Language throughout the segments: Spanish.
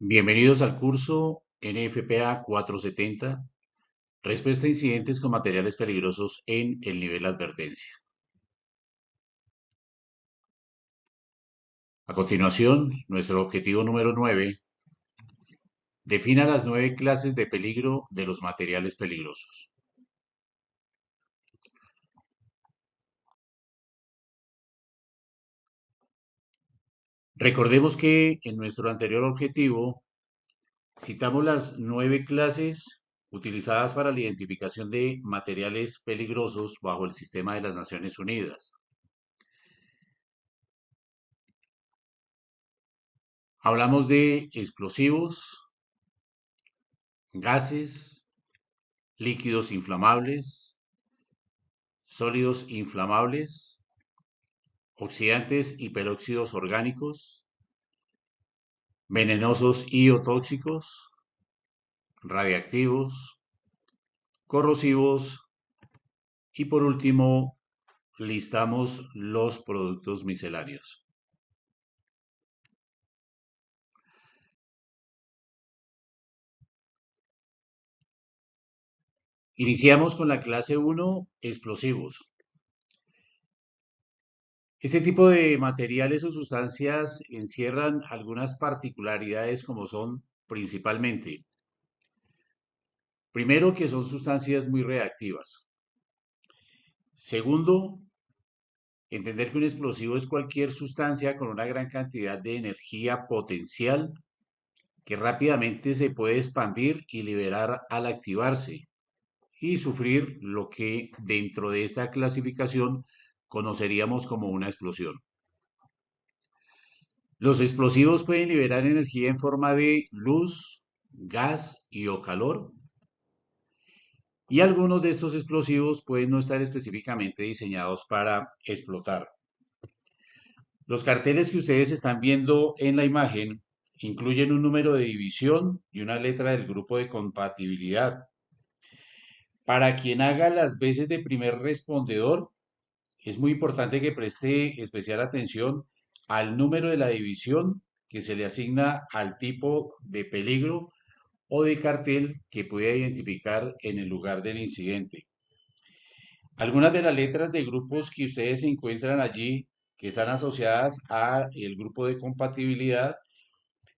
Bienvenidos al curso NFPA 470, respuesta a incidentes con materiales peligrosos en el nivel advertencia. A continuación, nuestro objetivo número 9, defina las 9 clases de peligro de los materiales peligrosos. Recordemos que en nuestro anterior objetivo citamos las 9 clases utilizadas para la identificación de materiales peligrosos bajo el sistema de las Naciones Unidas. Hablamos de explosivos, gases, líquidos inflamables, sólidos inflamables, oxidantes y peróxidos orgánicos, venenosos y o tóxicos, radiactivos, corrosivos y por último listamos los productos misceláneos. Iniciamos con la clase 1, explosivos. Este tipo de materiales o sustancias encierran algunas particularidades como son principalmente, primero, que son sustancias muy reactivas. Segundo, entender que un explosivo es cualquier sustancia con una gran cantidad de energía potencial que rápidamente se puede expandir y liberar al activarse y sufrir lo que dentro de esta clasificación conoceríamos como una explosión. Los explosivos pueden liberar energía en forma de luz, gas y o calor, y algunos de estos explosivos pueden no estar específicamente diseñados para explotar. Los carteles que ustedes están viendo en la imagen incluyen un número de división y una letra del grupo de compatibilidad. Para quien haga las veces de primer respondedor, es muy importante que preste especial atención al número de la división que se le asigna al tipo de peligro o de cartel que pueda identificar en el lugar del incidente. Algunas de las letras de grupos que ustedes encuentran allí, que están asociadas al grupo de compatibilidad,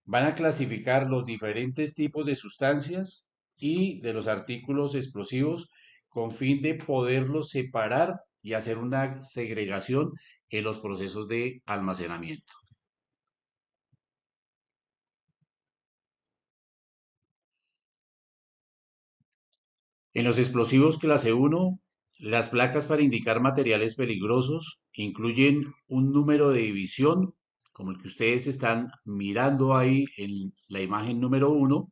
van a clasificar los diferentes tipos de sustancias y de los artículos explosivos con fin de poderlos separar y hacer una segregación en los procesos de almacenamiento. En los explosivos clase 1, las placas para indicar materiales peligrosos incluyen un número de división, como el que ustedes están mirando ahí en la imagen número 1,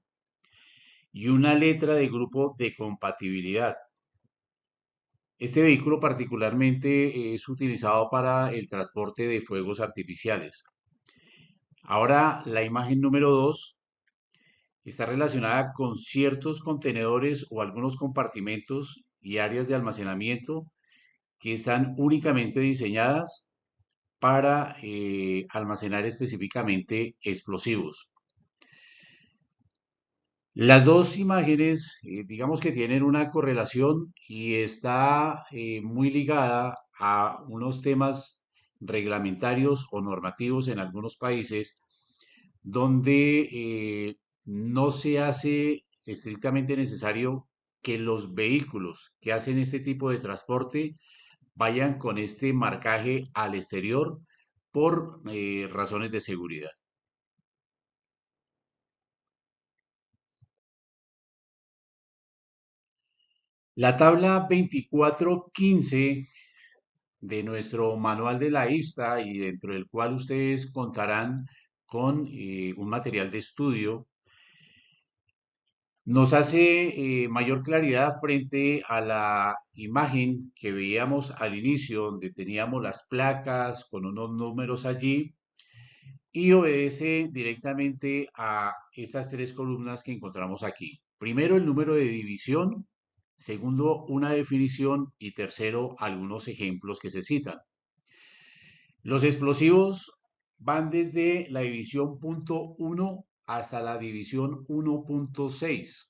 y una letra de grupo de compatibilidad. Este vehículo particularmente es utilizado para el transporte de fuegos artificiales. Ahora, la imagen número 2 está relacionada con ciertos contenedores o algunos compartimentos y áreas de almacenamiento que están únicamente diseñadas para almacenar específicamente explosivos. Las dos imágenes, digamos que tienen una correlación y está muy ligada a unos temas reglamentarios o normativos en algunos países donde no se hace estrictamente necesario que los vehículos que hacen este tipo de transporte vayan con este marcaje al exterior por razones de seguridad. La tabla 2415 de nuestro manual de la IFSTA y dentro del cual ustedes contarán con un material de estudio, nos hace mayor claridad frente a la imagen que veíamos al inicio, donde teníamos las placas con unos números allí y obedece directamente a estas tres columnas que encontramos aquí. Primero, el número de división, segundo, una definición y tercero, algunos ejemplos que se citan. Los explosivos van desde la división .1 hasta la división 1.6.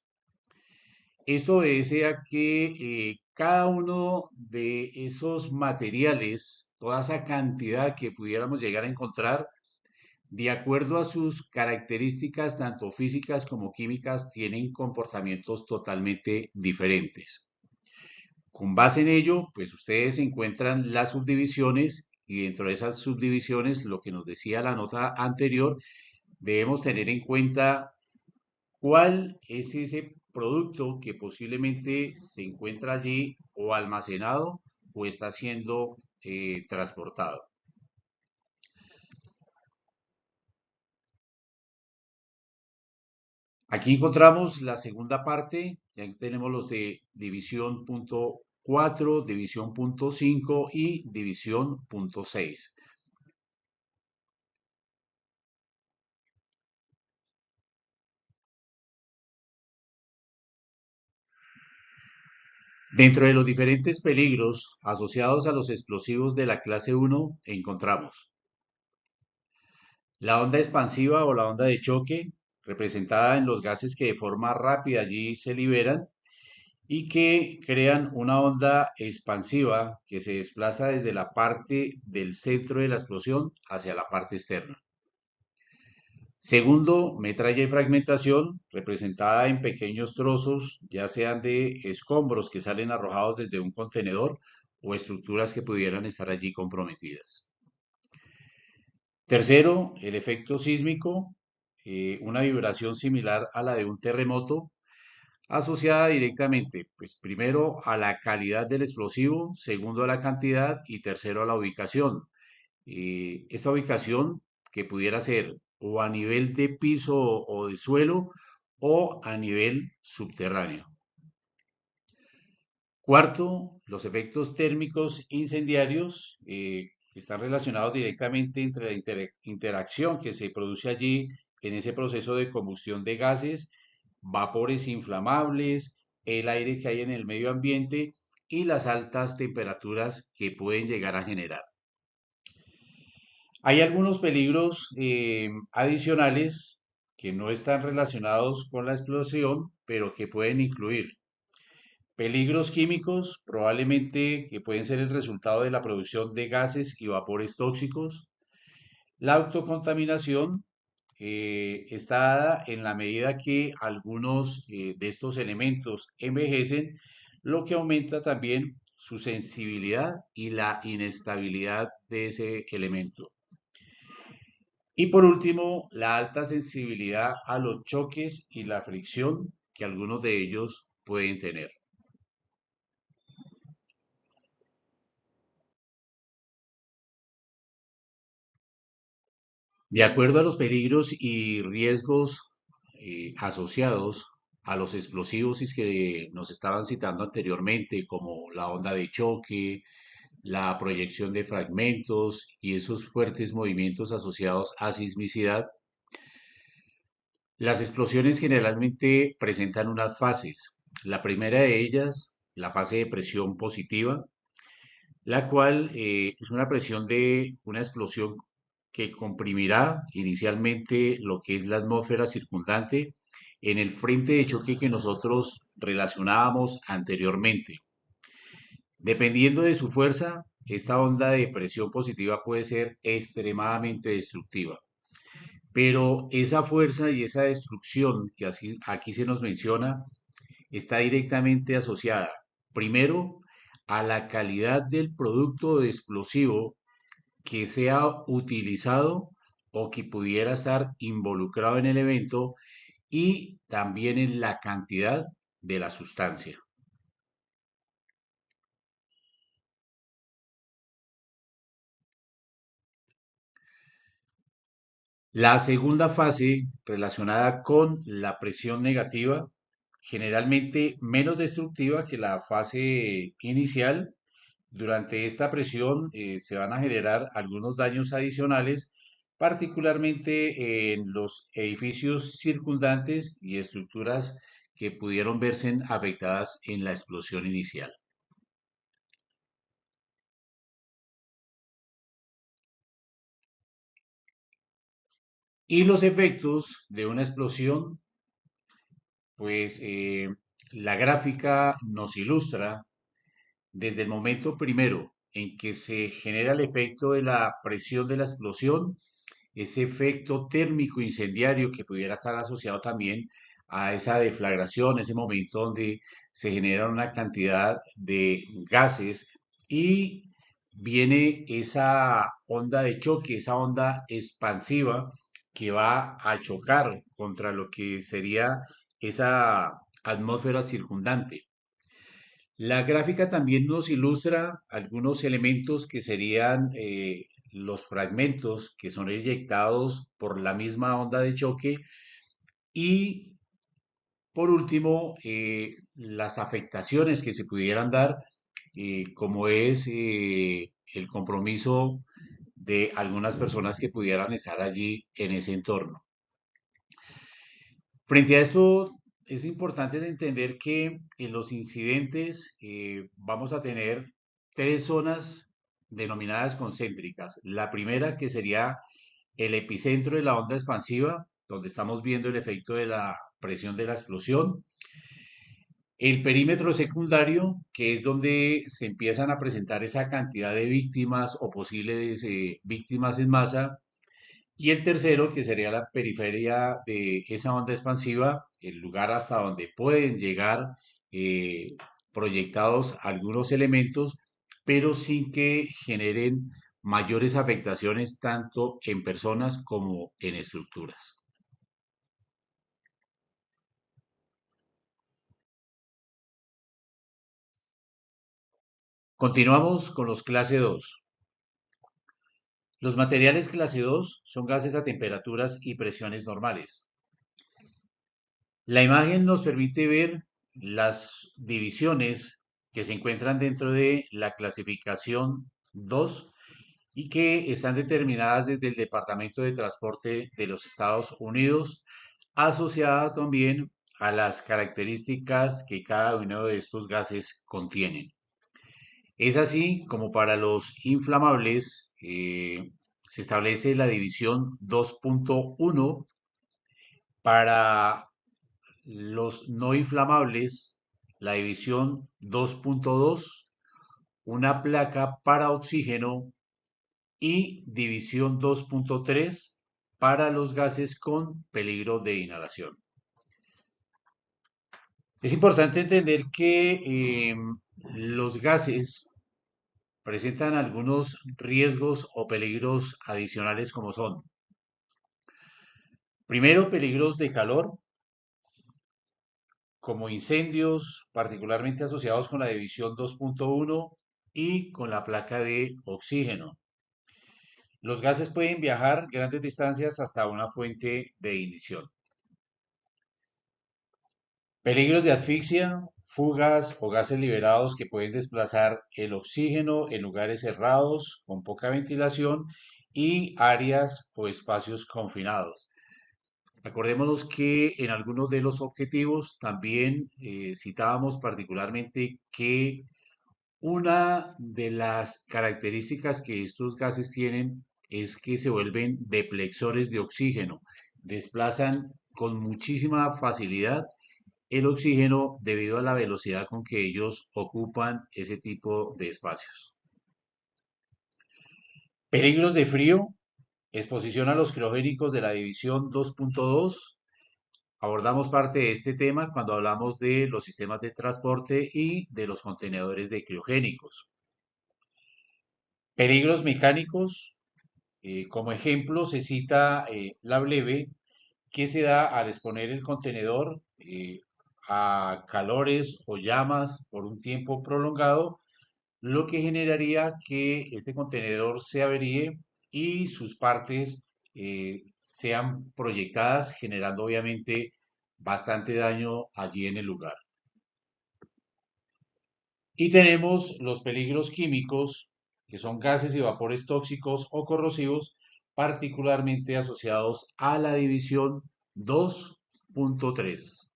Esto obedece a que cada uno de esos materiales, toda esa cantidad que pudiéramos llegar a encontrar, de acuerdo a sus características tanto físicas como químicas, tienen comportamientos totalmente diferentes. Con base en ello, pues ustedes encuentran las subdivisiones y dentro de esas subdivisiones, lo que nos decía la nota anterior, debemos tener en cuenta cuál es ese producto que posiblemente se encuentra allí o almacenado o está siendo transportado. Aquí encontramos la segunda parte, ya tenemos los de división punto 4, división punto 5 y división punto 6. Dentro de los diferentes peligros asociados a los explosivos de la clase 1 encontramos la onda expansiva o la onda de choque, representada en los gases que de forma rápida allí se liberan y que crean una onda expansiva que se desplaza desde la parte del centro de la explosión hacia la parte externa. Segundo, metralla y fragmentación, representada en pequeños trozos, ya sean de escombros que salen arrojados desde un contenedor o estructuras que pudieran estar allí comprometidas. Tercero, el efecto sísmico, una vibración similar a la de un terremoto, asociada directamente, pues primero a la calidad del explosivo, segundo a la cantidad y tercero a la ubicación. Esta ubicación que pudiera ser o a nivel de piso o de suelo o a nivel subterráneo. Cuarto, los efectos térmicos incendiarios que están relacionados directamente entre la interacción que se produce allí en ese proceso de combustión de gases, vapores inflamables, el aire que hay en el medio ambiente y las altas temperaturas que pueden llegar a generar. Hay algunos peligros adicionales que no están relacionados con la explosión, pero que pueden incluir peligros químicos, probablemente que pueden ser el resultado de la producción de gases y vapores tóxicos. La autocontaminación está dada en la medida que algunos de estos elementos envejecen, lo que aumenta también su sensibilidad y la inestabilidad de ese elemento. Y por último, la alta sensibilidad a los choques y la fricción que algunos de ellos pueden tener. De acuerdo a los peligros y riesgos asociados a los explosivos y que nos estaban citando anteriormente, como la onda de choque, la proyección de fragmentos y esos fuertes movimientos asociados a sismicidad, las explosiones generalmente presentan unas fases. La primera de ellas, la fase de presión positiva, la cual es una presión de una explosión que comprimirá inicialmente lo que es la atmósfera circundante en el frente de choque que nosotros relacionábamos anteriormente. Dependiendo de su fuerza, esta onda de presión positiva puede ser extremadamente destructiva. Pero esa fuerza y esa destrucción que aquí se nos menciona está directamente asociada, primero, a la calidad del producto explosivo que sea utilizado o que pudiera estar involucrado en el evento y también en la cantidad de la sustancia. La segunda fase, relacionada con la presión negativa, generalmente menos destructiva que la fase inicial. Durante esta presión se van a generar algunos daños adicionales, particularmente en los edificios circundantes y estructuras que pudieron verse afectadas en la explosión inicial. Y los efectos de una explosión, pues la gráfica nos ilustra desde el momento primero en que se genera el efecto de la presión de la explosión, ese efecto térmico incendiario que pudiera estar asociado también a esa deflagración, ese momento donde se genera una cantidad de gases y viene esa onda de choque, esa onda expansiva que va a chocar contra lo que sería esa atmósfera circundante. La gráfica también nos ilustra algunos elementos que serían los fragmentos que son eyectados por la misma onda de choque y por último las afectaciones que se pudieran dar, como es el compromiso de algunas personas que pudieran estar allí en ese entorno. Frente a esto, es importante de entender que en los incidentes vamos a tener tres zonas denominadas concéntricas. La primera, que sería el epicentro de la onda expansiva, donde estamos viendo el efecto de la presión de la explosión. El perímetro secundario, que es donde se empiezan a presentar esa cantidad de víctimas o posibles víctimas en masa. Y el tercero, que sería la periferia de esa onda expansiva, el lugar hasta donde pueden llegar eh, proyectados algunos elementos, pero sin que generen mayores afectaciones tanto en personas como en estructuras. Continuamos con los clase 2. Los materiales clase 2 son gases a temperaturas y presiones normales. La imagen nos permite ver las divisiones que se encuentran dentro de la clasificación 2 y que están determinadas desde el Departamento de Transporte de los Estados Unidos, asociada también a las características que cada uno de estos gases contienen. Es así como para los inflamables se establece la división 2.1, para los no inflamables, la división 2.2, una placa para oxígeno y división 2.3 para los gases con peligro de inhalación. Es importante entender que los gases presentan algunos riesgos o peligros adicionales como son, primero, peligros de calor, como incendios, particularmente asociados con la división 2.1 y con la placa de oxígeno. Los gases pueden viajar grandes distancias hasta una fuente de ignición. Peligros de asfixia, fugas o gases liberados que pueden desplazar el oxígeno en lugares cerrados, con poca ventilación y áreas o espacios confinados. Acordémonos que en algunos de los objetivos también citábamos particularmente que una de las características que estos gases tienen es que se vuelven deplexores de oxígeno, desplazan con muchísima facilidad el oxígeno debido a la velocidad con que ellos ocupan ese tipo de espacios. Peligros de frío, exposición a los criogénicos de la división 2.2. Abordamos parte de este tema cuando hablamos de los sistemas de transporte y de los contenedores de criogénicos. Peligros mecánicos, como ejemplo se cita la bleve que se da al exponer el contenedor a calores o llamas por un tiempo prolongado, lo que generaría que este contenedor se averíe y sus partes sean proyectadas, generando obviamente bastante daño allí en el lugar. Y tenemos los peligros químicos, que son gases y vapores tóxicos o corrosivos, particularmente asociados a la división 2.3.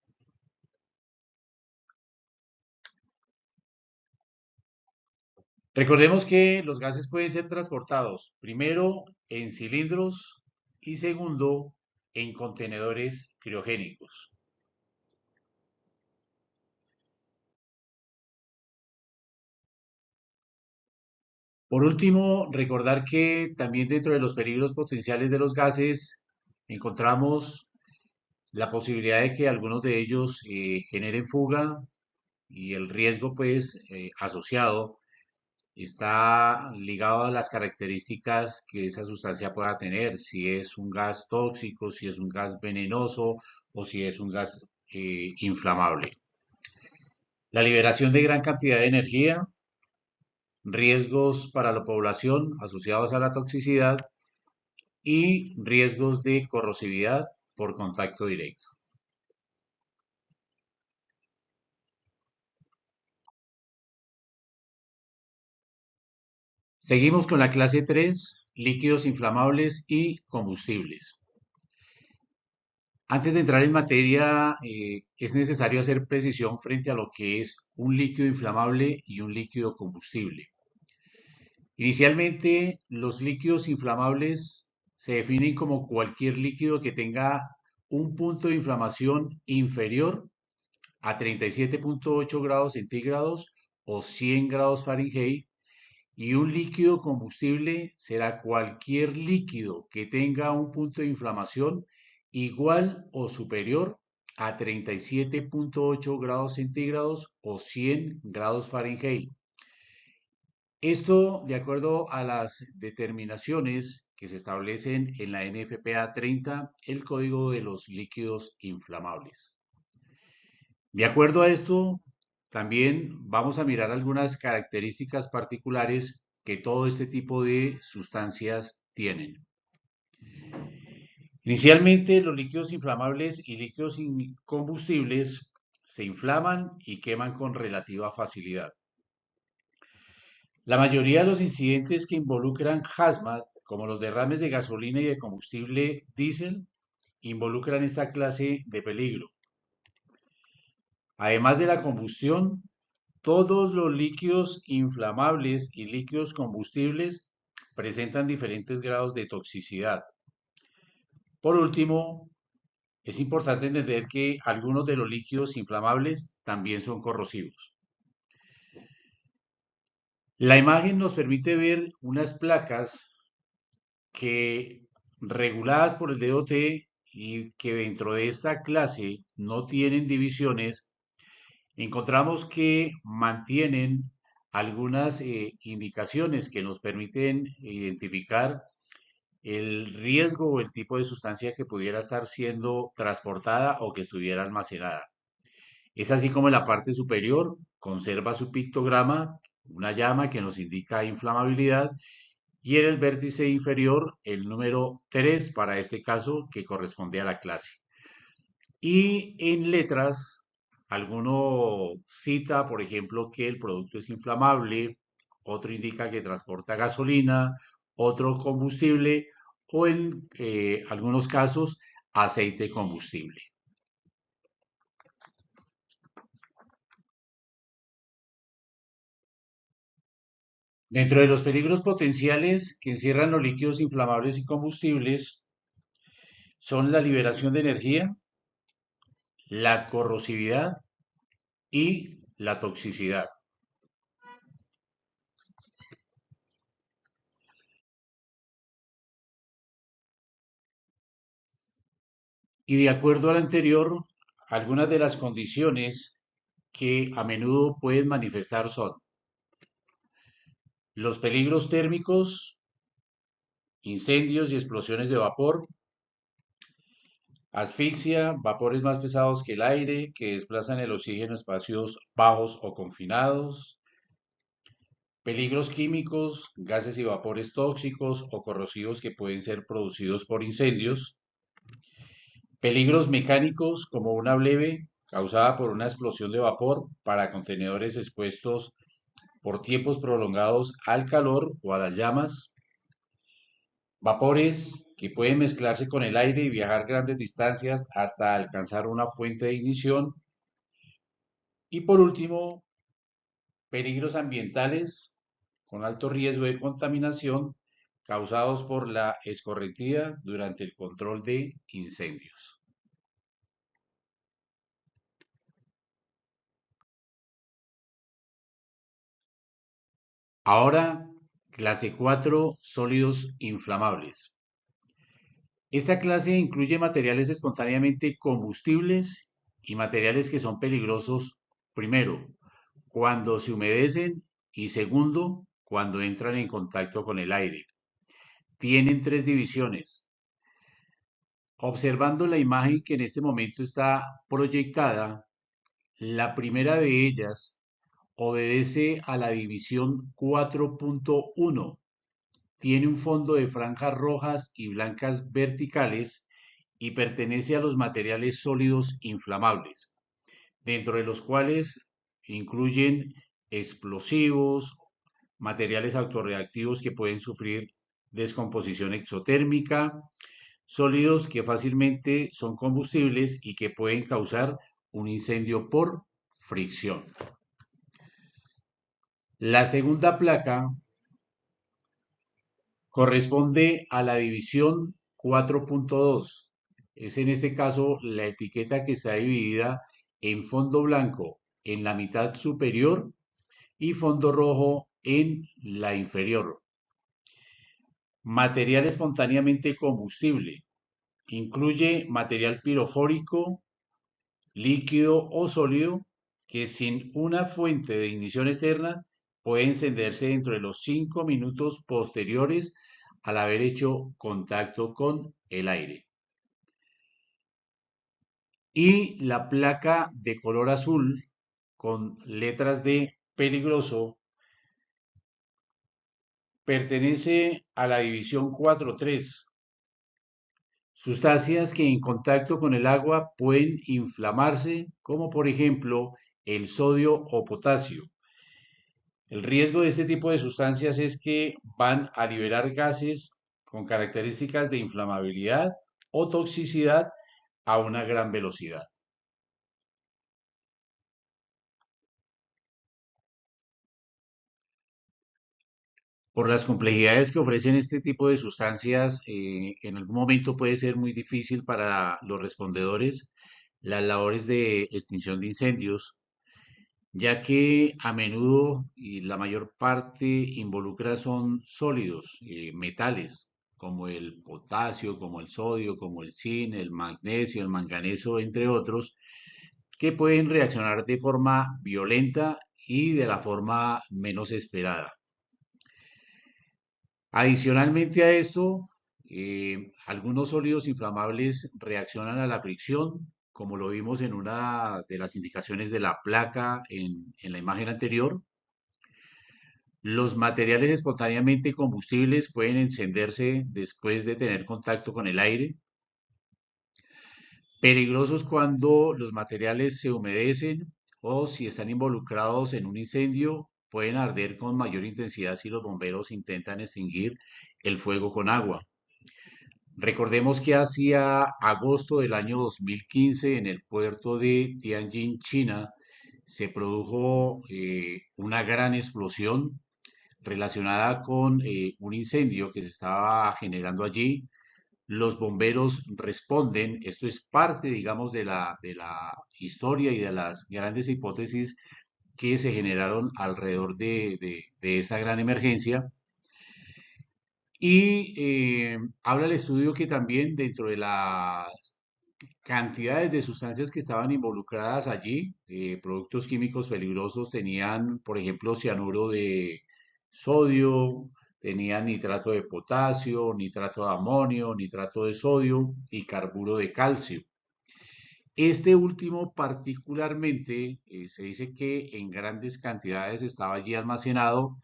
Recordemos que los gases pueden ser transportados primero en cilindros y segundo en contenedores criogénicos. Por último, recordar que también dentro de los peligros potenciales de los gases encontramos la posibilidad de que algunos de ellos generen fuga y el riesgo pues asociado está ligado a las características que esa sustancia pueda tener, si es un gas tóxico, si es un gas venenoso o si es un gas inflamable. La liberación de gran cantidad de energía, riesgos para la población asociados a la toxicidad y riesgos de corrosividad por contacto directo. Seguimos con la clase 3, líquidos inflamables y combustibles. Antes de entrar en materia, es necesario hacer precisión frente a lo que es un líquido inflamable y un líquido combustible. Inicialmente, los líquidos inflamables se definen como cualquier líquido que tenga un punto de inflamación inferior a 37,8 grados centígrados o 100 grados Fahrenheit, y un líquido combustible será cualquier líquido que tenga un punto de inflamación igual o superior a 37,8 grados centígrados o 100 grados Fahrenheit. Esto de acuerdo a las determinaciones que se establecen en la NFPA 30, el Código de los Líquidos Inflamables. De acuerdo a esto, también vamos a mirar algunas características particulares que todo este tipo de sustancias tienen. Inicialmente, los líquidos inflamables y líquidos incombustibles se inflaman y queman con relativa facilidad. La mayoría de los incidentes que involucran hazmat, como los derrames de gasolina y de combustible diésel, involucran esta clase de peligro. Además de la combustión, todos los líquidos inflamables y líquidos combustibles presentan diferentes grados de toxicidad. Por último, es importante entender que algunos de los líquidos inflamables también son corrosivos. La imagen nos permite ver unas placas que, reguladas por el DOT y que dentro de esta clase no tienen divisiones, encontramos que mantienen algunas indicaciones que nos permiten identificar el riesgo o el tipo de sustancia que pudiera estar siendo transportada o que estuviera almacenada. Es así como en la parte superior conserva su pictograma, una llama que nos indica inflamabilidad, y en el vértice inferior el número 3 para este caso que corresponde a la clase. Y en letras, alguno cita, por ejemplo, que el producto es inflamable, otro indica que transporta gasolina, otro combustible o en algunos casos aceite combustible. Dentro de los peligros potenciales que encierran los líquidos inflamables y combustibles son la liberación de energía, la corrosividad y la toxicidad. Y de acuerdo al anterior, algunas de las condiciones que a menudo pueden manifestar son los peligros térmicos, incendios y explosiones de vapor, asfixia, vapores más pesados que el aire que desplazan el oxígeno a espacios bajos o confinados, peligros químicos, gases y vapores tóxicos o corrosivos que pueden ser producidos por incendios, peligros mecánicos como una bleve causada por una explosión de vapor para contenedores expuestos por tiempos prolongados al calor o a las llamas, vapores que pueden mezclarse con el aire y viajar grandes distancias hasta alcanzar una fuente de ignición, y por último, peligros ambientales con alto riesgo de contaminación causados por la escorrentía durante el control de incendios. Ahora, clase 4, sólidos inflamables. Esta clase incluye materiales espontáneamente combustibles y materiales que son peligrosos, primero, cuando se humedecen y segundo, cuando entran en contacto con el aire. Tienen tres divisiones. Observando la imagen que en este momento está proyectada, la primera de ellas obedece a la división 4.1. Tiene un fondo de franjas rojas y blancas verticales y pertenece a los materiales sólidos inflamables, dentro de los cuales incluyen explosivos, materiales autorreactivos que pueden sufrir descomposición exotérmica, sólidos que fácilmente son combustibles y que pueden causar un incendio por fricción. La segunda placa corresponde a la división 4.2. Es en este caso la etiqueta que está dividida en fondo blanco en la mitad superior y fondo rojo en la inferior. Material espontáneamente combustible. Incluye material pirofórico, líquido o sólido que sin una fuente de ignición externa puede encenderse dentro de los 5 minutos posteriores al haber hecho contacto con el aire. Y la placa de color azul con letras de peligroso pertenece a la división 4.3. Sustancias que en contacto con el agua pueden inflamarse, como por ejemplo el sodio o potasio. El riesgo de este tipo de sustancias es que van a liberar gases con características de inflamabilidad o toxicidad a una gran velocidad. Por las complejidades que ofrecen este tipo de sustancias, en algún momento puede ser muy difícil para los respondedores las labores de extinción de incendios, ya que a menudo y la mayor parte involucra son sólidos, metales, como el potasio, como el sodio, como el zinc, el magnesio, el manganeso, entre otros, que pueden reaccionar de forma violenta y de la forma menos esperada. Adicionalmente a esto, algunos sólidos inflamables reaccionan a la fricción, como lo vimos en una de las indicaciones de la placa en la imagen anterior. Los materiales espontáneamente combustibles pueden encenderse después de tener contacto con el aire. Peligrosos cuando los materiales se humedecen o si están involucrados en un incendio, pueden arder con mayor intensidad si los bomberos intentan extinguir el fuego con agua. Recordemos que hacia agosto del año 2015 en el puerto de Tianjin, China, se produjo una gran explosión relacionada con un incendio que se estaba generando allí. Los bomberos responden, esto es parte, digamos, de la historia y de las grandes hipótesis que se generaron alrededor de esa gran emergencia. Y habla el estudio que también dentro de las cantidades de sustancias que estaban involucradas allí, productos químicos peligrosos, tenían, por ejemplo, cianuro de sodio, tenían nitrato de potasio, nitrato de amonio, nitrato de sodio y carburo de calcio. Este último particularmente se dice que en grandes cantidades estaba allí almacenado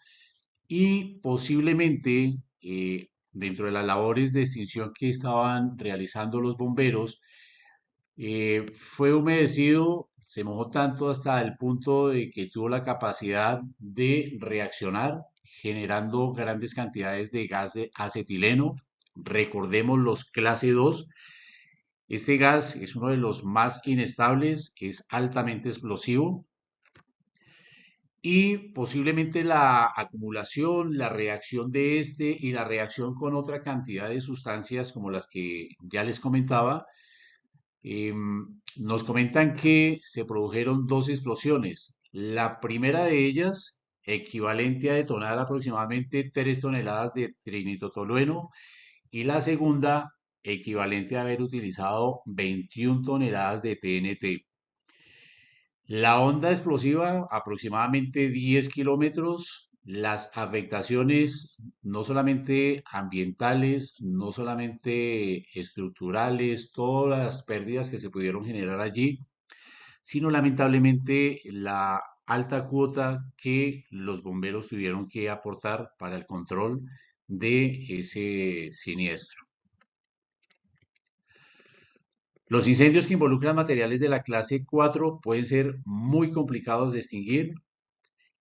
y posiblemente dentro de las labores de extinción que estaban realizando los bomberos, fue humedecido, se mojó tanto hasta el punto de que tuvo la capacidad de reaccionar, generando grandes cantidades de gas de acetileno. Recordemos los clase 2. Este gas es uno de los más inestables, es altamente explosivo y posiblemente la acumulación, la reacción de este y la reacción con otra cantidad de sustancias como las que ya les comentaba, nos comentan que se produjeron dos explosiones. La primera de ellas, equivalente a detonar aproximadamente 3 toneladas de trinitotolueno, y la segunda, equivalente a haber utilizado 21 toneladas de TNT. La onda explosiva, aproximadamente 10 kilómetros. Las afectaciones no solamente ambientales, no solamente estructurales, todas las pérdidas que se pudieron generar allí, sino lamentablemente la alta cuota que los bomberos tuvieron que aportar para el control de ese siniestro. Los incendios que involucran materiales de la clase 4 pueden ser muy complicados de extinguir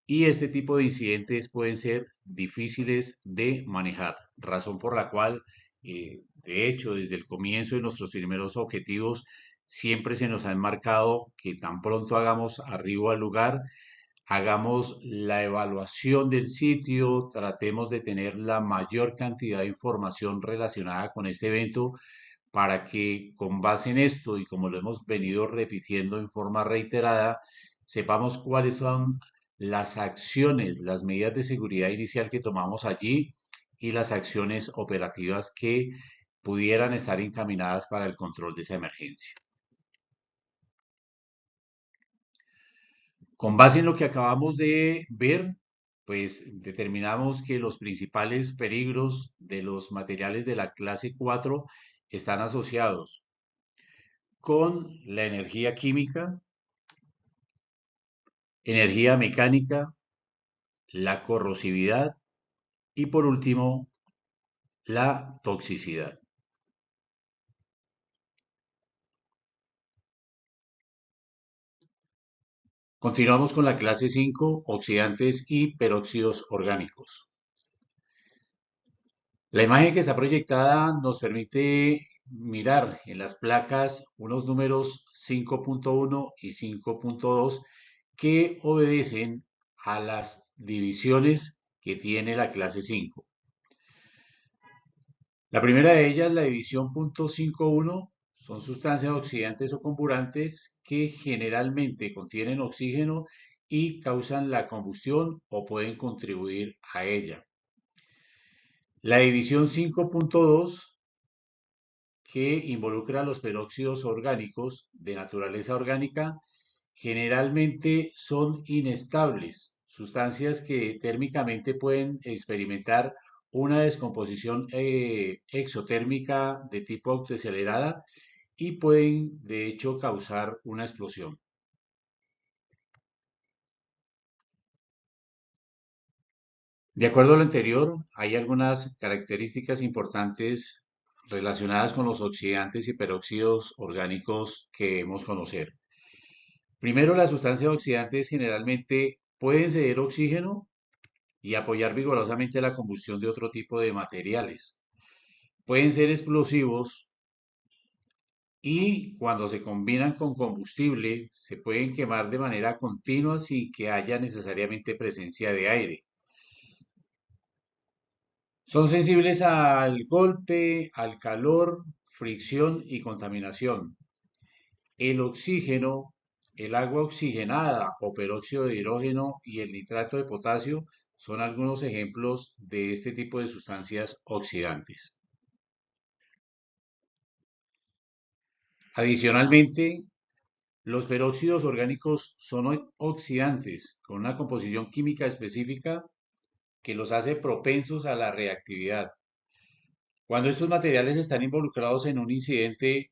y este tipo de incidentes pueden ser difíciles de manejar, razón por la cual, de hecho, desde el comienzo de nuestros primeros objetivos, siempre se nos ha enmarcado que tan pronto hagamos arribo al lugar, hagamos la evaluación del sitio, tratemos de tener la mayor cantidad de información relacionada con este evento para que con base en esto y como lo hemos venido repitiendo en forma reiterada, sepamos cuáles son las acciones, las medidas de seguridad inicial que tomamos allí y las acciones operativas que pudieran estar encaminadas para el control de esa emergencia. Con base en lo que acabamos de ver, pues determinamos que los principales peligros de los materiales de la clase 4 están asociados con la energía química, energía mecánica, la corrosividad y por último la toxicidad. Continuamos con la clase 5, oxidantes y peróxidos orgánicos. La imagen que está proyectada nos permite mirar en las placas unos números 5.1 y 5.2 que obedecen a las divisiones que tiene la clase 5. La primera de ellas, la división .51, son sustancias oxidantes o comburantes que generalmente contienen oxígeno y causan la combustión o pueden contribuir a ella. La división 5.2, que involucra los peróxidos orgánicos de naturaleza orgánica, generalmente son inestables, sustancias que térmicamente pueden experimentar una descomposición exotérmica de tipo autoacelerada y pueden de hecho causar una explosión. De acuerdo a lo anterior, hay algunas características importantes relacionadas con los oxidantes y peróxidos orgánicos que debemos conocer. Primero, las sustancias oxidantes generalmente pueden ceder oxígeno y apoyar vigorosamente la combustión de otro tipo de materiales. Pueden ser explosivos y cuando se combinan con combustible se pueden quemar de manera continua sin que haya necesariamente presencia de aire. Son sensibles al golpe, al calor, fricción y contaminación. El oxígeno, el agua oxigenada o peróxido de hidrógeno y el nitrato de potasio son algunos ejemplos de este tipo de sustancias oxidantes. Adicionalmente, los peróxidos orgánicos son oxidantes con una composición química específica que los hace propensos a la reactividad. Cuando estos materiales están involucrados en un incidente,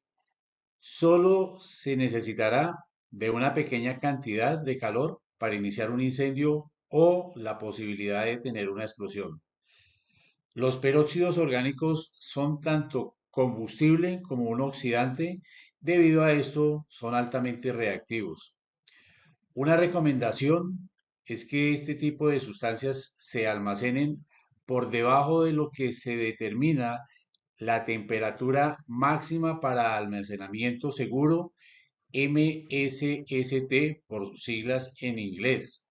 solo se necesitará de una pequeña cantidad de calor para iniciar un incendio o la posibilidad de tener una explosión. Los peróxidos orgánicos son tanto combustible como un oxidante, debido a esto son altamente reactivos. Una recomendación es que este tipo de sustancias se almacenen por debajo de lo que se determina la temperatura máxima para almacenamiento seguro, MSST por sus siglas en inglés.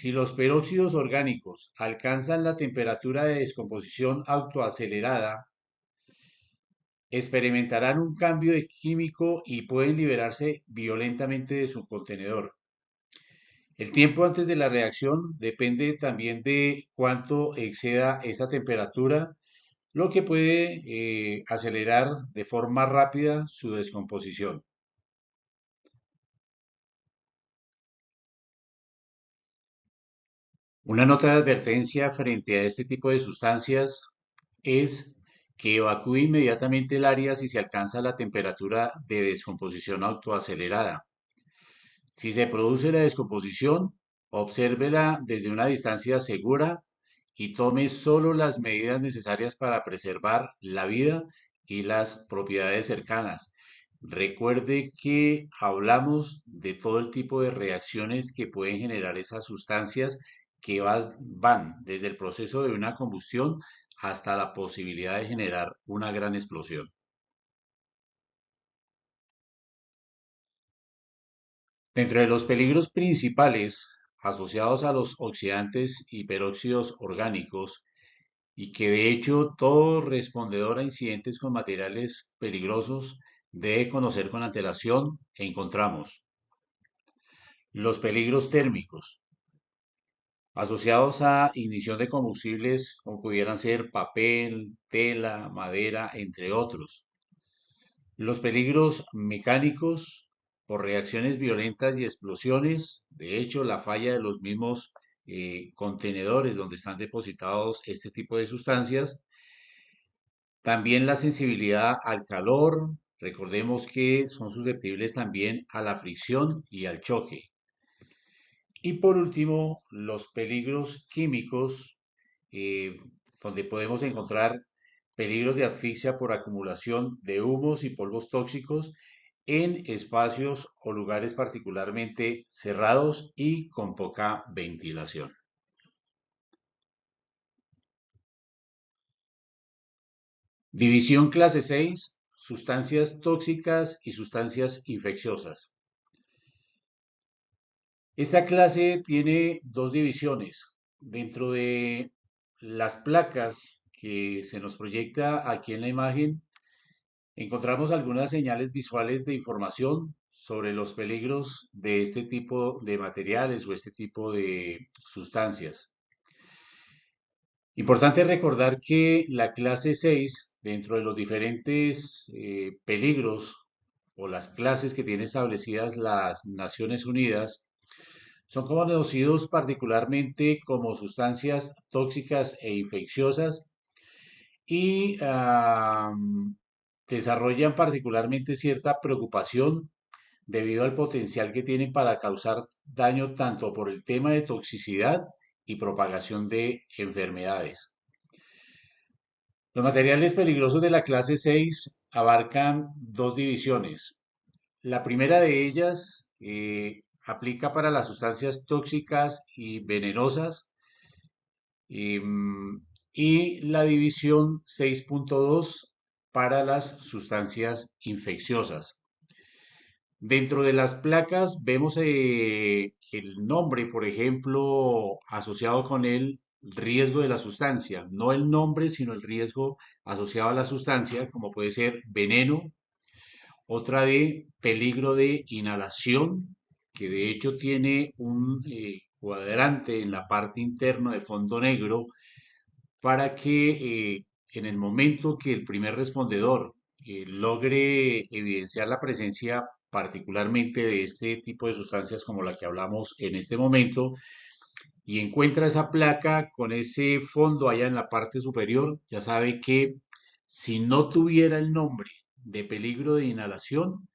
Si los peróxidos orgánicos alcanzan la temperatura de descomposición autoacelerada, experimentarán un cambio de químico y pueden liberarse violentamente de su contenedor. El tiempo antes de la reacción depende también de cuánto exceda esa temperatura, lo que puede acelerar de forma rápida su descomposición. Una nota de advertencia frente a este tipo de sustancias es que evacúe inmediatamente el área si se alcanza la temperatura de descomposición autoacelerada. Si se produce la descomposición, obsérvela desde una distancia segura y tome solo las medidas necesarias para preservar la vida y las propiedades cercanas. Recuerde que hablamos de todo el tipo de reacciones que pueden generar esas sustancias que van desde el proceso de una combustión hasta la posibilidad de generar una gran explosión. Dentro de los peligros principales asociados a los oxidantes y peróxidos orgánicos, y que de hecho todo respondedor a incidentes con materiales peligrosos debe conocer con antelación, encontramos los peligros térmicos asociados a ignición de combustibles como pudieran ser papel, tela, madera, entre otros. Los peligros mecánicos por reacciones violentas y explosiones, de hecho, la falla de los mismos contenedores donde están depositados este tipo de sustancias. También la sensibilidad al calor, recordemos que son susceptibles también a la fricción y al choque. Y por último, los peligros químicos, eh, donde podemos encontrar peligros de asfixia por acumulación de humos y polvos tóxicos en espacios o lugares particularmente cerrados y con poca ventilación. División clase 6: sustancias tóxicas y sustancias infecciosas. Esta clase tiene dos divisiones. Dentro de las placas que se nos proyecta aquí en la imagen, encontramos algunas señales visuales de información sobre los peligros de este tipo de materiales o este tipo de sustancias. Importante recordar que la clase 6, dentro de los diferentes peligros o las clases que tienen establecidas las Naciones Unidas, son conocidos particularmente como sustancias tóxicas e infecciosas y desarrollan particularmente cierta preocupación debido al potencial que tienen para causar daño tanto por el tema de toxicidad y propagación de enfermedades. Los materiales peligrosos de la clase 6 abarcan dos divisiones. La primera de ellas aplica para las sustancias tóxicas y venenosas, y la división 6.2 para las sustancias infecciosas. Dentro de las placas vemos el nombre, por ejemplo, asociado con el riesgo de la sustancia. No el nombre, sino el riesgo asociado a la sustancia, como puede ser veneno. Otra de peligro de inhalación, que de hecho tiene un cuadrante en la parte interna de fondo negro para que en el momento que el primer respondedor logre evidenciar la presencia particularmente de este tipo de sustancias como la que hablamos en este momento y encuentra esa placa con ese fondo allá en la parte superior, ya sabe que si no tuviera el nombre de peligro de inhalación,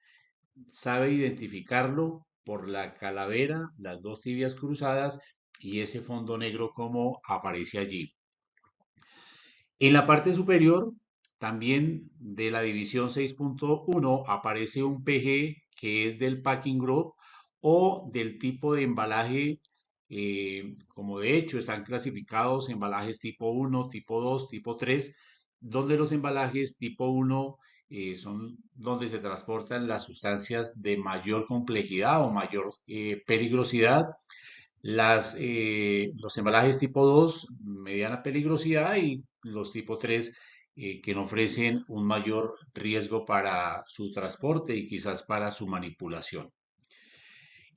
sabe identificarlo por la calavera, las dos tibias cruzadas y ese fondo negro como aparece allí. En la parte superior, también de la división 6.1, aparece un PG que es del packing group o del tipo de embalaje, como de hecho están clasificados embalajes tipo 1, tipo 2, tipo 3, donde los embalajes tipo 1 son donde se transportan las sustancias de mayor complejidad o mayor peligrosidad. Los embalajes tipo 2 mediana peligrosidad, y los tipo 3 que no ofrecen un mayor riesgo para su transporte y quizás para su manipulación.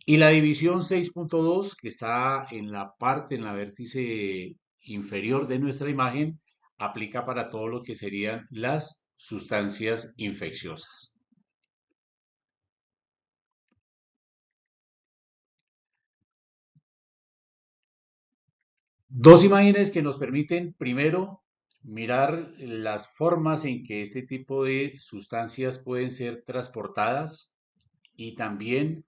Y la división 6.2, que está en la parte, en la vértice inferior de nuestra imagen, aplica para todo lo que serían las sustancias infecciosas. Dos imágenes que nos permiten, primero, mirar las formas en que este tipo de sustancias pueden ser transportadas, y también,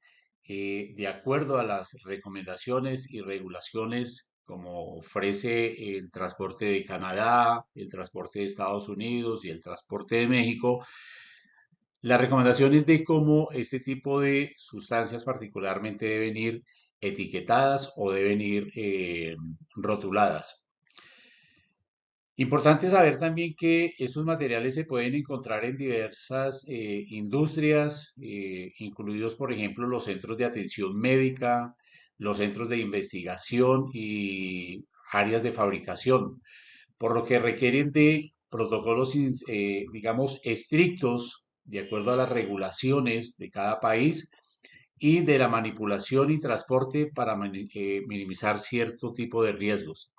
de acuerdo a las recomendaciones y regulaciones como ofrece el transporte de Canadá, el transporte de Estados Unidos y el transporte de México, las recomendaciones de cómo este tipo de sustancias particularmente deben ir etiquetadas o deben ir rotuladas. Importante saber también que estos materiales se pueden encontrar en diversas industrias, incluidos, por ejemplo, los centros de atención médica, los centros de investigación y áreas de fabricación, por lo que requieren de protocolos, digamos, estrictos de acuerdo a las regulaciones de cada país y de la manipulación y transporte para minimizar cierto tipo de riesgos.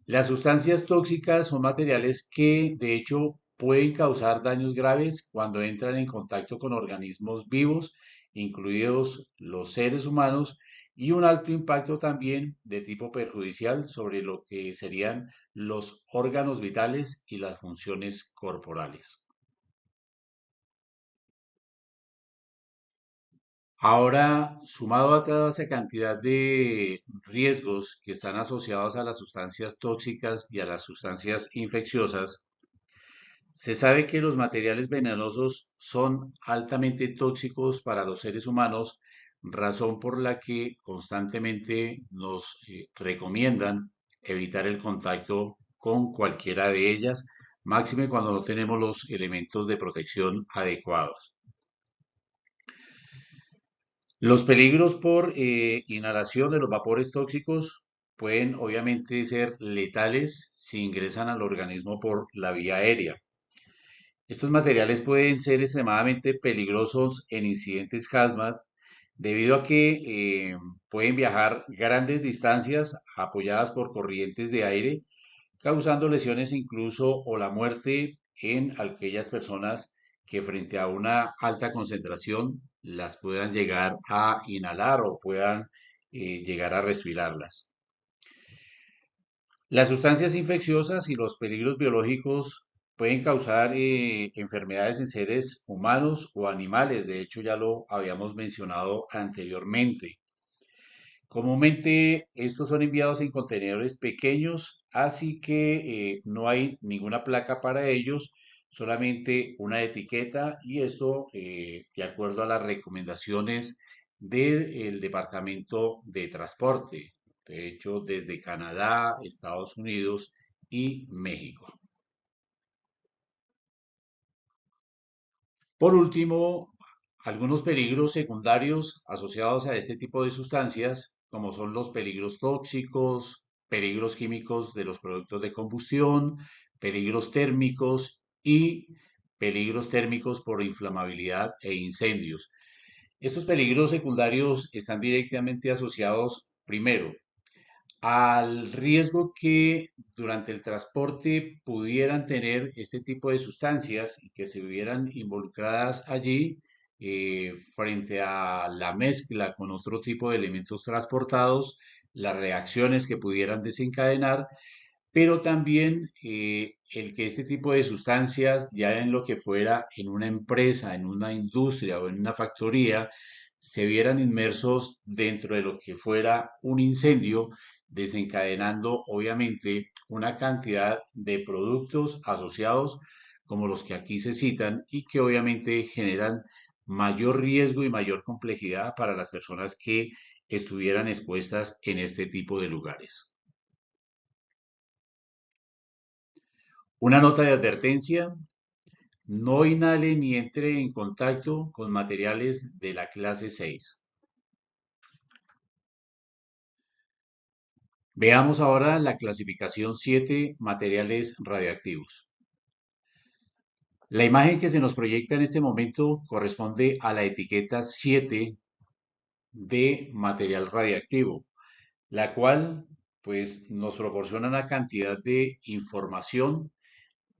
Las sustancias tóxicas son materiales que, de hecho, pueden causar daños graves cuando entran en contacto con organismos vivos, incluidos los seres humanos, y un alto impacto también de tipo perjudicial sobre lo que serían los órganos vitales y las funciones corporales. Ahora, sumado a toda esa cantidad de riesgos que están asociados a las sustancias tóxicas y a las sustancias infecciosas, se sabe que los materiales venenosos son altamente tóxicos para los seres humanos, razón por la que constantemente nos recomiendan evitar el contacto con cualquiera de ellas, máxime cuando no tenemos los elementos de protección adecuados. Los peligros por inhalación de los vapores tóxicos pueden obviamente ser letales si ingresan al organismo por la vía aérea. Estos materiales pueden ser extremadamente peligrosos en incidentes hazmat debido a que pueden viajar grandes distancias apoyadas por corrientes de aire, causando lesiones incluso o la muerte en aquellas personas que frente a una alta concentración las puedan llegar a inhalar o puedan llegar a respirarlas. Las sustancias infecciosas y los peligros biológicos pueden causar enfermedades en seres humanos o animales. De hecho, ya lo habíamos mencionado anteriormente. Comúnmente estos son enviados en contenedores pequeños, así que no hay ninguna placa para ellos, solamente una etiqueta, y esto de acuerdo a las recomendaciones del Departamento de Transporte, de hecho desde Canadá, Estados Unidos y México. Por último, algunos peligros secundarios asociados a este tipo de sustancias, como son los peligros tóxicos, peligros químicos de los productos de combustión, peligros térmicos y peligros térmicos por inflamabilidad e incendios. Estos peligros secundarios están directamente asociados, primero, al riesgo que durante el transporte pudieran tener este tipo de sustancias y que se vieran involucradas allí frente a la mezcla con otro tipo de elementos transportados, las reacciones que pudieran desencadenar, pero también el que este tipo de sustancias, ya en lo que fuera en una empresa, en una industria o en una factoría, se vieran inmersos dentro de lo que fuera un incendio, desencadenando obviamente una cantidad de productos asociados como los que aquí se citan y que obviamente generan mayor riesgo y mayor complejidad para las personas que estuvieran expuestas en este tipo de lugares. Una nota de advertencia: no inhale ni entre en contacto con materiales de la clase 6. Veamos ahora la clasificación 7 materiales radiactivos. La imagen que se nos proyecta en este momento corresponde a la etiqueta 7 de material radiactivo, la cual pues nos proporciona una cantidad de información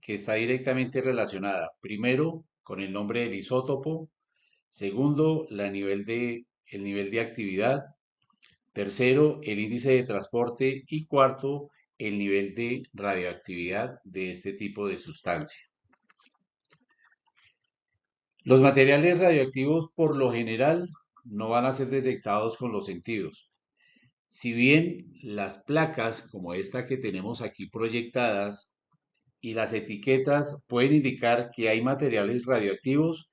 que está directamente relacionada, primero, con el nombre del isótopo, segundo, el nivel de actividad, tercero, el índice de transporte y cuarto, el nivel de radioactividad de este tipo de sustancia. Los materiales radioactivos por lo general no van a ser detectados con los sentidos. Si bien las placas como esta que tenemos aquí proyectadas y las etiquetas pueden indicar que hay materiales radioactivos,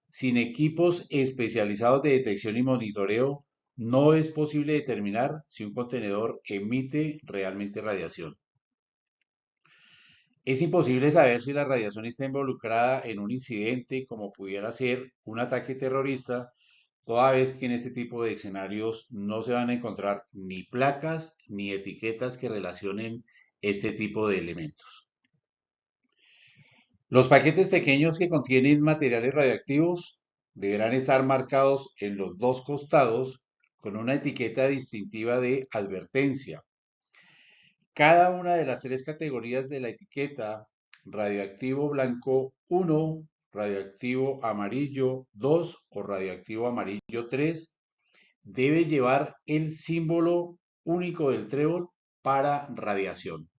sin equipos especializados de detección y monitoreo, no es posible determinar si un contenedor emite realmente radiación. Es imposible saber si la radiación está involucrada en un incidente como pudiera ser un ataque terrorista, toda vez que en este tipo de escenarios no se van a encontrar ni placas ni etiquetas que relacionen este tipo de elementos. Los paquetes pequeños que contienen materiales radioactivos deberán estar marcados en los dos costados con una etiqueta distintiva de advertencia. Cada una de las tres categorías de la etiqueta, radioactivo blanco 1, radioactivo amarillo 2 o radioactivo amarillo 3, debe llevar el símbolo único del trébol para radiación.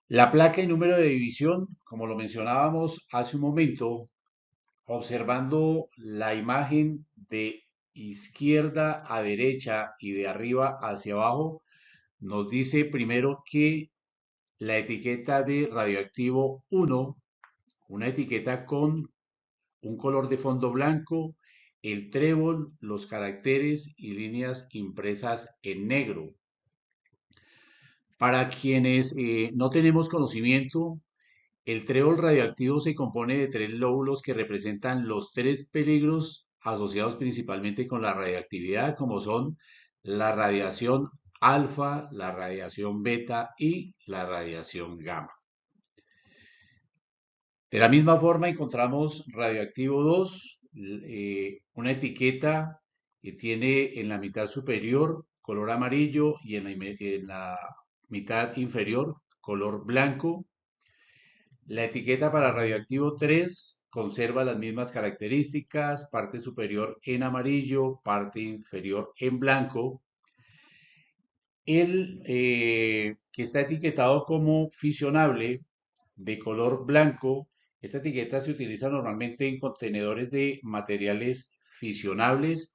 La placa y número de división, como lo mencionábamos hace un momento, observando la imagen de izquierda a derecha y de arriba hacia abajo, nos dice primero que la etiqueta de radioactivo 1, una etiqueta con un color de fondo blanco, el trébol, los caracteres y líneas impresas en negro. Para quienes no tenemos conocimiento, el trébol radioactivo se compone de tres lóbulos que representan los tres peligros asociados principalmente con la radioactividad, como son la radiación alfa, la radiación beta y la radiación gamma. De la misma forma encontramos radioactivo 2, una etiqueta que tiene en la mitad superior color amarillo y en la mitad inferior color blanco. La etiqueta para radioactivo 3 conserva las mismas características, parte superior en amarillo, parte inferior en blanco. El que está etiquetado como fisionable de color blanco, esta etiqueta se utiliza normalmente en contenedores de materiales fisionables.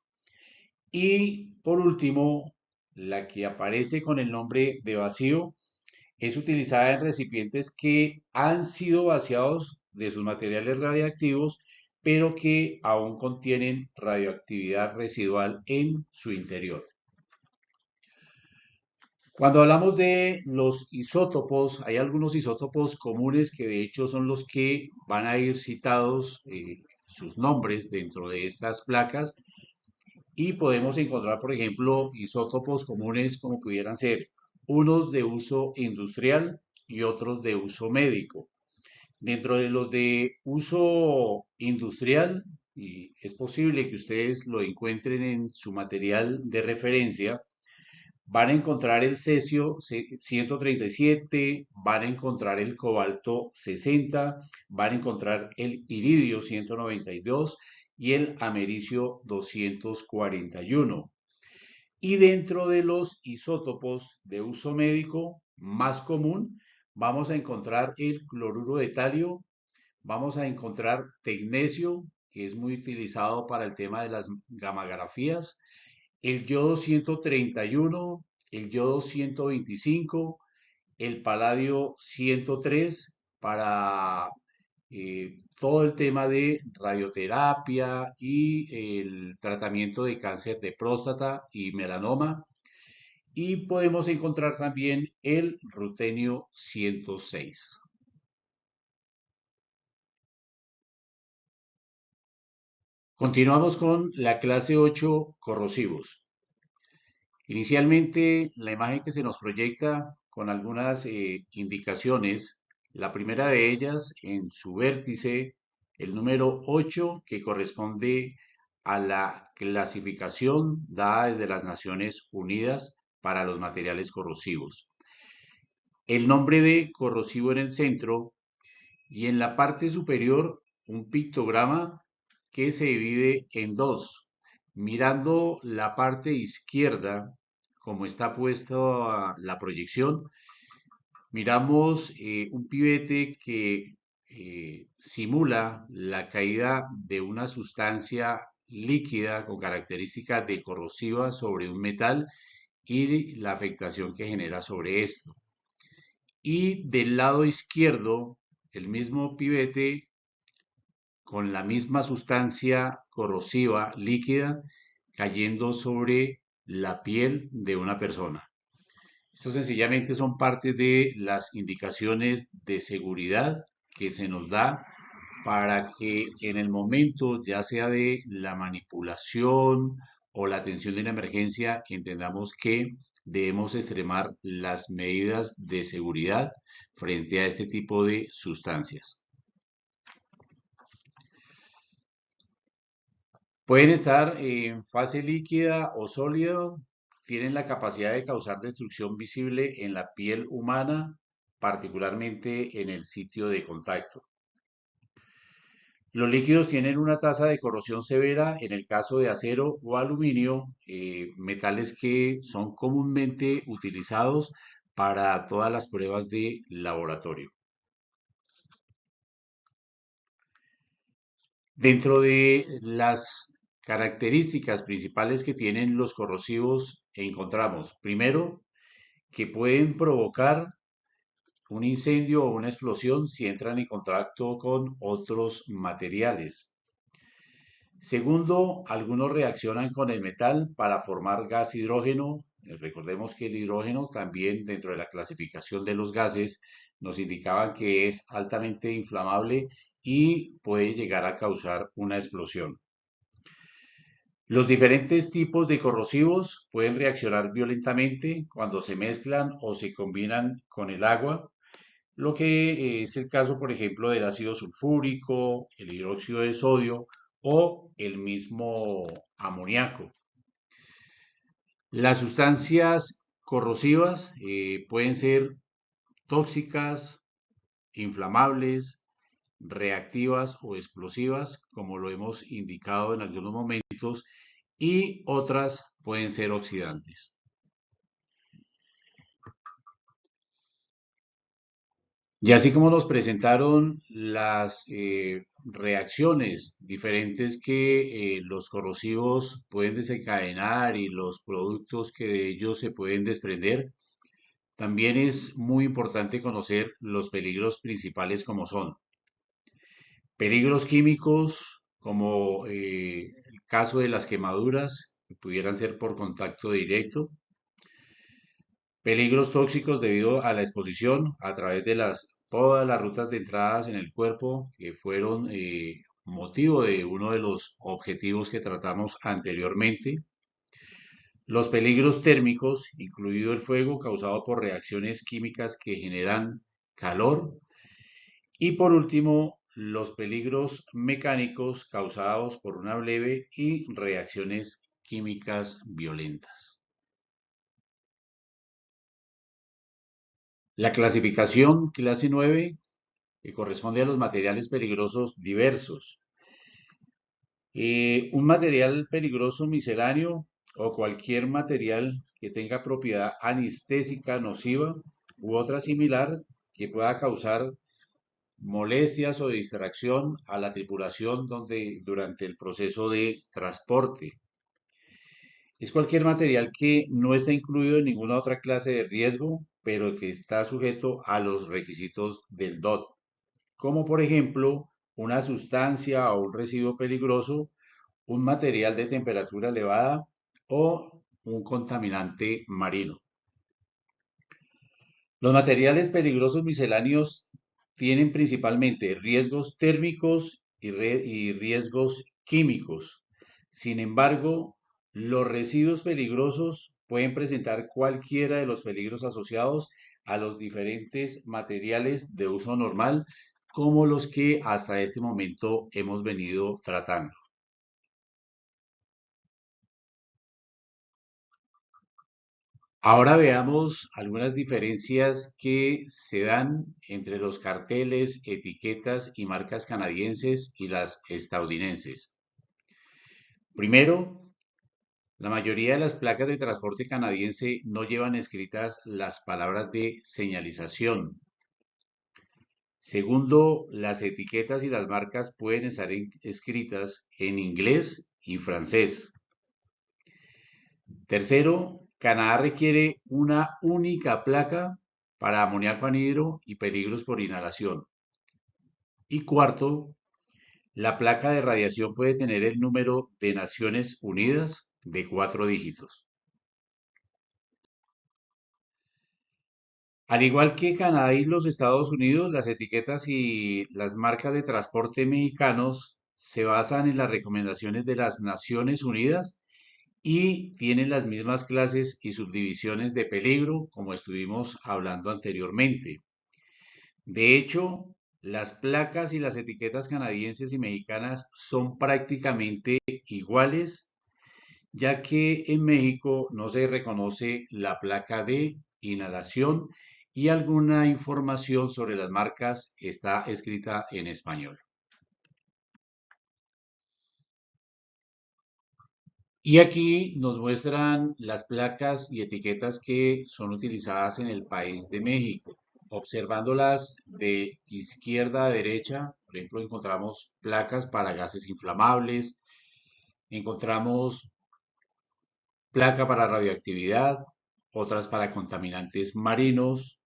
Y por último, la que aparece con el nombre de vacío es utilizada en recipientes que han sido vaciados de sus materiales radiactivos, pero que aún contienen radioactividad residual en su interior. Cuando hablamos de los isótopos, hay algunos isótopos comunes que de hecho son los que van a ir citados sus nombres dentro de estas placas y podemos encontrar, por ejemplo, isótopos comunes como pudieran ser unos de uso industrial y otros de uso médico. Dentro de los de uso industrial, y es posible que ustedes lo encuentren en su material de referencia, van a encontrar el cesio 137, van a encontrar el cobalto 60, van a encontrar el iridio 192 y el americio 241. Y dentro de los isótopos de uso médico más común, vamos a encontrar el cloruro de talio, vamos a encontrar tecnesio, que es muy utilizado para el tema de las gammagrafías, el yodo 131, el yodo 125, el paladio 103 para todo el tema de radioterapia y el tratamiento de cáncer de próstata y melanoma. Y podemos encontrar también el rutenio 106. Continuamos con la clase 8, corrosivos. Inicialmente, la imagen que se nos proyecta con algunas indicaciones, la primera de ellas en su vértice, el número 8, que corresponde a la clasificación dada desde las Naciones Unidas para los materiales corrosivos. El nombre de corrosivo en el centro y en la parte superior un pictograma que se divide en dos. Mirando la parte izquierda, como está puesta la proyección, miramos un pivete que simula la caída de una sustancia líquida con características de corrosiva sobre un metal y la afectación que genera sobre esto. Y del lado izquierdo, el mismo pivete con la misma sustancia corrosiva líquida cayendo sobre la piel de una persona. Esto sencillamente son parte de las indicaciones de seguridad que se nos da para que en el momento, ya sea de la manipulación o la atención de una emergencia, entendamos que debemos extremar las medidas de seguridad frente a este tipo de sustancias. Pueden estar en fase líquida o sólida, tienen la capacidad de causar destrucción visible en la piel humana, particularmente en el sitio de contacto. Los líquidos tienen una tasa de corrosión severa en el caso de acero o aluminio, metales que son comúnmente utilizados para todas las pruebas de laboratorio. Dentro de las características principales que tienen los corrosivos, encontramos, primero, que pueden provocar un incendio o una explosión si entran en contacto con otros materiales. Segundo, algunos reaccionan con el metal para formar gas hidrógeno. Recordemos que el hidrógeno también dentro de la clasificación de los gases nos indicaban que es altamente inflamable y puede llegar a causar una explosión. Los diferentes tipos de corrosivos pueden reaccionar violentamente cuando se mezclan o se combinan con el agua, lo que es el caso, por ejemplo, del ácido sulfúrico, el hidróxido de sodio o el mismo amoníaco. Las sustancias corrosivas pueden ser tóxicas, inflamables, reactivas o explosivas, como lo hemos indicado en algunos momentos, y otras pueden ser oxidantes. Y así como nos presentaron las reacciones diferentes que los corrosivos pueden desencadenar y los productos que de ellos se pueden desprender, también es muy importante conocer los peligros principales como son peligros químicos, como el caso de las quemaduras, que pudieran ser por contacto directo, peligros tóxicos debido a la exposición a través de todas las rutas de entradas en el cuerpo que fueron motivo de uno de los objetivos que tratamos anteriormente. Los peligros térmicos, incluido el fuego causado por reacciones químicas que generan calor. Y por último, los peligros mecánicos causados por una leve y reacciones químicas violentas. La clasificación clase 9 que corresponde a los materiales peligrosos diversos. Un material peligroso misceláneo o cualquier material que tenga propiedad anestésica nociva u otra similar que pueda causar molestias o distracción a la tripulación durante el proceso de transporte. Es cualquier material que no está incluido en ninguna otra clase de riesgo, pero que está sujeto a los requisitos del DOT, como por ejemplo una sustancia o un residuo peligroso, un material de temperatura elevada o un contaminante marino. Los materiales peligrosos misceláneos tienen principalmente riesgos térmicos y riesgos químicos. Sin embargo, los residuos peligrosos pueden presentar cualquiera de los peligros asociados a los diferentes materiales de uso normal, como los que hasta este momento hemos venido tratando. Ahora veamos algunas diferencias que se dan entre los carteles, etiquetas y marcas canadienses y las estadounidenses. Primero, la mayoría de las placas de transporte canadiense no llevan escritas las palabras de señalización. Segundo, las etiquetas y las marcas pueden estar escritas en inglés y francés. Tercero, Canadá requiere una única placa para amoníaco anhidro y peligros por inhalación. Y cuarto, la placa de radiación puede tener el número de Naciones Unidas de 4 dígitos. Al igual que Canadá y los Estados Unidos, las etiquetas y las marcas de transporte mexicanos se basan en las recomendaciones de las Naciones Unidas y tienen las mismas clases y subdivisiones de peligro como estuvimos hablando anteriormente. De hecho, las placas y las etiquetas canadienses y mexicanas son prácticamente iguales, ya que en México no se reconoce la placa de inhalación y alguna información sobre las marcas está escrita en español. Y aquí nos muestran las placas y etiquetas que son utilizadas en el país de México. Observándolas de izquierda a derecha, por ejemplo, encontramos placas para gases inflamables, encontramos placa para radioactividad, otras para contaminantes marinos,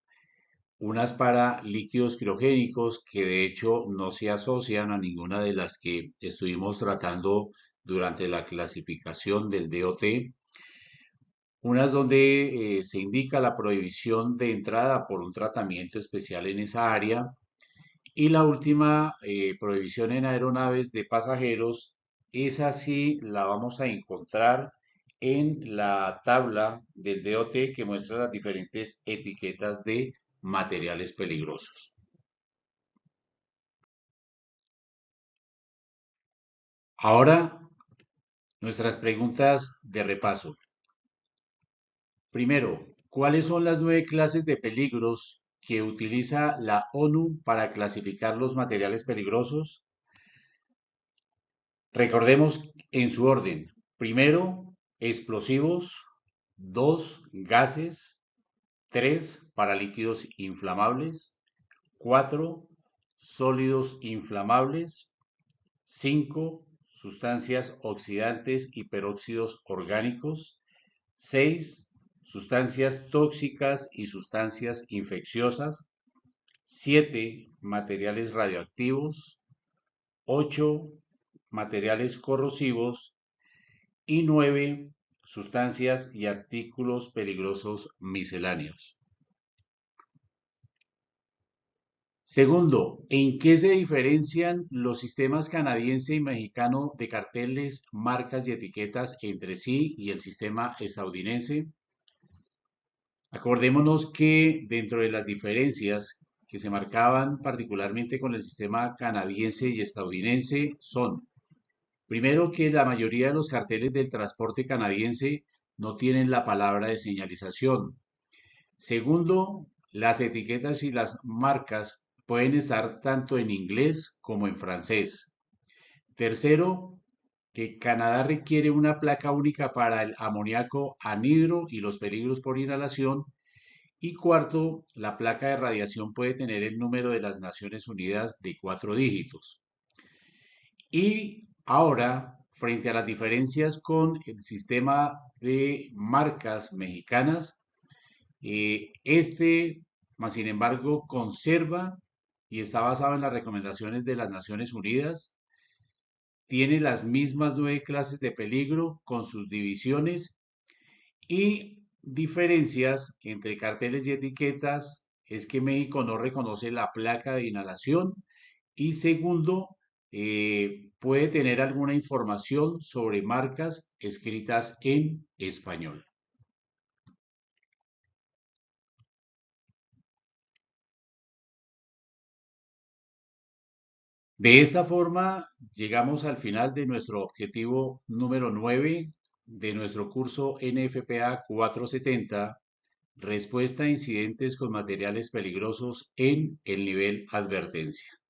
unas para líquidos criogénicos que de hecho no se asocian a ninguna de las que estuvimos tratando durante la clasificación del DOT, unas donde se indica la prohibición de entrada por un tratamiento especial en esa área y la última prohibición en aeronaves de pasajeros, esa sí la vamos a encontrar en la tabla del DOT que muestra las diferentes etiquetas de materiales peligrosos. Ahora, nuestras preguntas de repaso. Primero, ¿cuáles son las 9 clases de peligros que utiliza la ONU para clasificar los materiales peligrosos? Recordemos en su orden. Primero, explosivos. 2, gases. 3, para líquidos inflamables. 4, sólidos inflamables. 5, sustancias oxidantes y peróxidos orgánicos. 6, sustancias tóxicas y sustancias infecciosas. 7, materiales radioactivos. 8, materiales corrosivos. Y 9, sustancias y artículos peligrosos misceláneos. Segundo, ¿en qué se diferencian los sistemas canadiense y mexicano de carteles, marcas y etiquetas entre sí y el sistema estadounidense? Acordémonos que dentro de las diferencias que se marcaban particularmente con el sistema canadiense y estadounidense son, primero, que la mayoría de los carteles del transporte canadiense no tienen la palabra de señalización. Segundo, las etiquetas y las marcas pueden estar tanto en inglés como en francés. Tercero, que Canadá requiere una placa única para el amoníaco anhidro y los peligros por inhalación. Y cuarto, la placa de radiación puede tener el número de las Naciones Unidas de 4 dígitos. Y ahora, frente a las diferencias con el sistema de marcas mexicanas, más sin embargo, conserva y está basado en las recomendaciones de las Naciones Unidas. Tiene las mismas 9 clases de peligro con sus divisiones y diferencias entre carteles y etiquetas es que México no reconoce la placa de inhalación y segundo, puede tener alguna información sobre marcas escritas en español. De esta forma, llegamos al final de nuestro objetivo número 9 de nuestro curso NFPA 470, respuesta a incidentes con materiales peligrosos en el nivel advertencia.